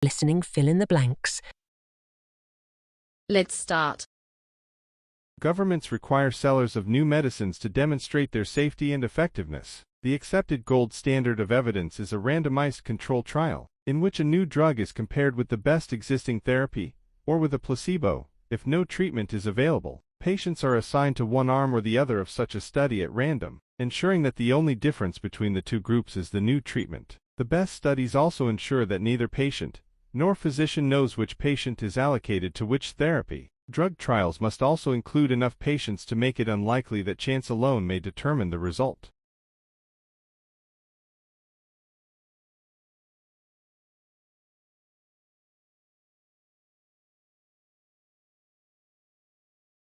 Listening, fill in the blanks. Let's start. Governments require sellers of new medicines to demonstrate their safety and effectiveness. The accepted gold standard of evidence is a randomized control trial, in which a new drug is compared with the best existing therapy, or with a placebo. If no treatment is available, patients are assigned to one arm or the other of such a study at random, ensuring that the only difference between the two groups is the new treatment. The best studies also ensure that neither patient nor physician knows which patient is allocated to which therapy. Drug trials must also include enough patients to make it unlikely that chance alone may determine the result.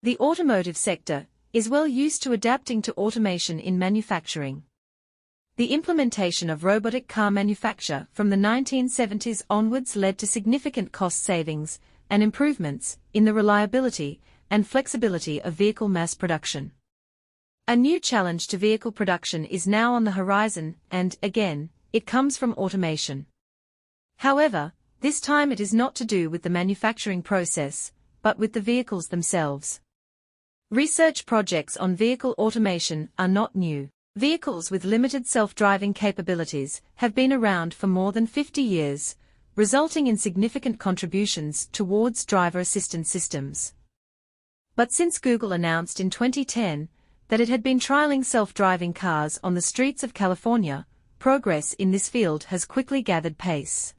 The automotive sector is well used to adapting to automation in manufacturing. The implementation of robotic car manufacture from the 1970s onwards led to significant cost savings and improvements in the reliability and flexibility of vehicle mass production. A new challenge to vehicle production is now on the horizon, and, again, it comes from automation. However, this time it is not to do with the manufacturing process, but with the vehicles themselves. Research projects on vehicle automation are not new. Vehicles with limited self-driving capabilities have been around for more than 50 years, resulting in significant contributions towards driver assistance systems. But since Google announced in 2010 that it had been trialing self-driving cars on the streets of California, progress in this field has quickly gathered pace.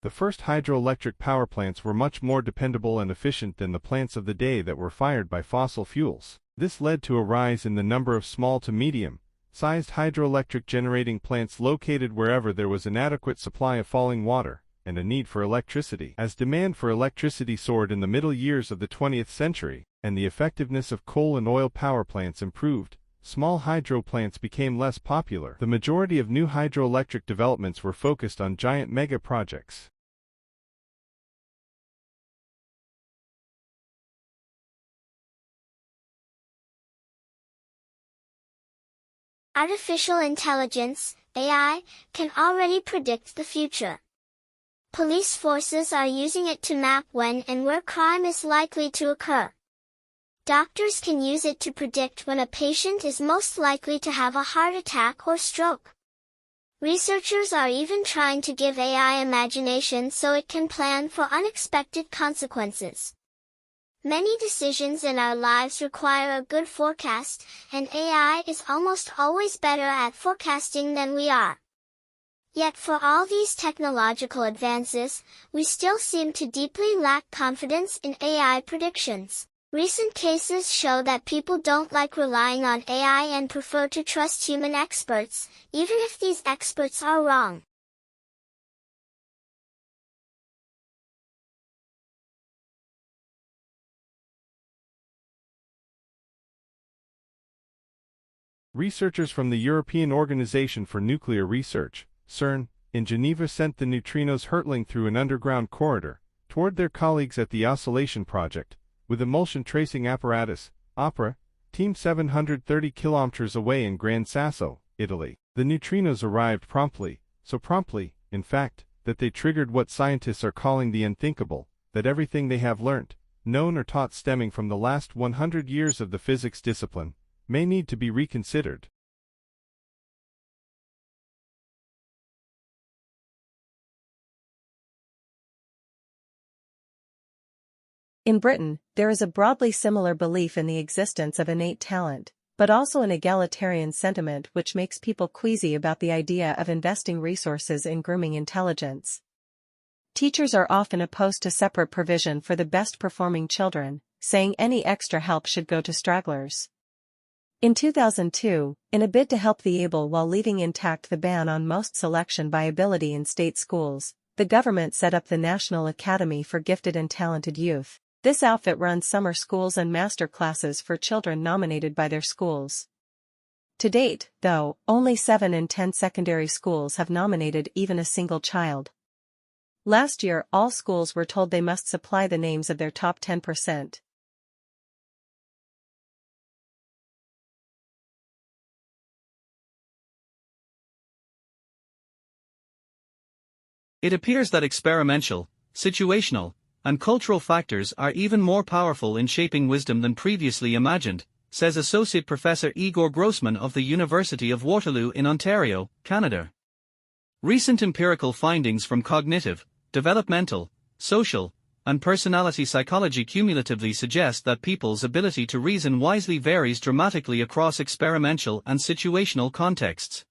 The first hydroelectric power plants were much more dependable and efficient than the plants of the day that were fired by fossil fuels. This led to a rise in the number of small to medium-sized hydroelectric generating plants located wherever there was an adequate supply of falling water, and a need for electricity. As demand for electricity soared in the middle years of the 20th century, and the effectiveness of coal and oil power plants improved, small hydro plants became less popular. The majority of new hydroelectric developments were focused on giant mega projects. Artificial intelligence, AI, can already predict the future. Police forces are using it to map when and where crime is likely to occur. Doctors can use it to predict when a patient is most likely to have a heart attack or stroke. Researchers are even trying to give AI imagination so it can plan for unexpected consequences. Many decisions in our lives require a good forecast, and AI is almost always better at forecasting than we are. Yet for all these technological advances, we still seem to deeply lack confidence in AI predictions. Recent cases show that people don't like relying on AI and prefer to trust human experts, even if these experts are wrong. Researchers from the European Organization for Nuclear Research, CERN, in Geneva sent the neutrinos hurtling through an underground corridor toward their colleagues at the Oscillation Project, with emulsion tracing apparatus, OPERA, team 730 kilometers away in Gran Sasso, Italy. The neutrinos arrived promptly, so promptly, in fact, that they triggered what scientists are calling the unthinkable, that everything they have learnt, known or taught stemming from the last 100 years of the physics discipline, may need to be reconsidered. In Britain, there is a broadly similar belief in the existence of innate talent, but also an egalitarian sentiment which makes people queasy about the idea of investing resources in grooming intelligence. Teachers are often opposed to separate provision for the best-performing children, saying any extra help should go to stragglers. In 2002, in a bid to help the able while leaving intact the ban on most selection by ability in state schools, the government set up the National Academy for Gifted and Talented Youth. This outfit runs summer schools and master classes for children nominated by their schools. To date, though, only 7 in 10 secondary schools have nominated even a single child. Last year, all schools were told they must supply the names of their top 10%. It appears that experiential, situational, and cultural factors are even more powerful in shaping wisdom than previously imagined, says Associate Professor Igor Grossman of the University of Waterloo in Ontario, Canada. Recent empirical findings from cognitive, developmental, social, and personality psychology cumulatively suggest that people's ability to reason wisely varies dramatically across experiential and situational contexts.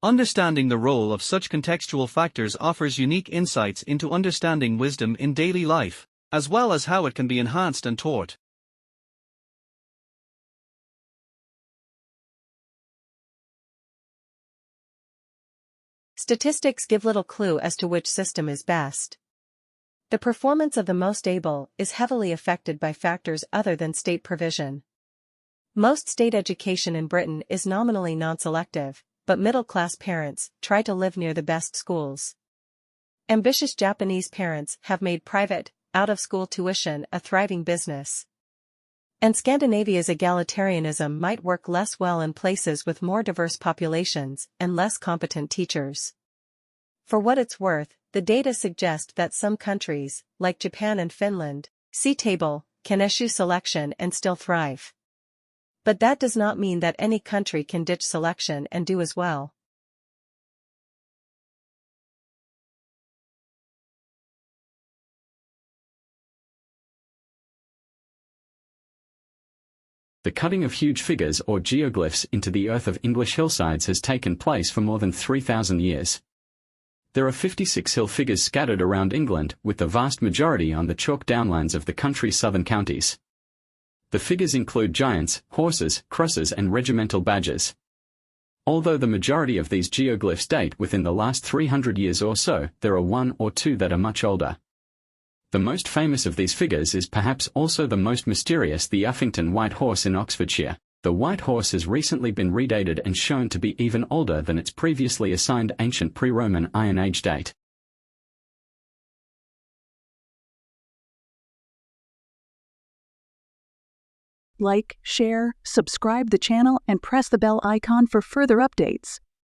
Understanding the role of such contextual factors offers unique insights into understanding wisdom in daily life, as well as how it can be enhanced and taught. Statistics give little clue as to which system is best. The performance of the most able is heavily affected by factors other than state provision. Most state education in Britain is nominally non-selective, but middle-class parents try to live near the best schools. Ambitious Japanese parents have made private, out-of-school tuition a thriving business. And Scandinavia's egalitarianism might work less well in places with more diverse populations and less competent teachers. For what it's worth, the data suggest that some countries, like Japan and Finland, see table, can eschew selection and still thrive. But that does not mean that any country can ditch selection and do as well. The cutting of huge figures or geoglyphs into the earth of English hillsides has taken place for more than 3,000 years. There are 56 hill figures scattered around England, with the vast majority on the chalk downlands of the country's southern counties. The figures include giants, horses, crosses and regimental badges. Although the majority of these geoglyphs date within the last 300 years or so, there are one or two that are much older. The most famous of these figures is perhaps also the most mysterious, the Uffington White Horse in Oxfordshire. The White Horse has recently been redated and shown to be even older than its previously assigned ancient pre-Roman Iron Age date. Like, share, subscribe the channel and press the bell icon for further updates.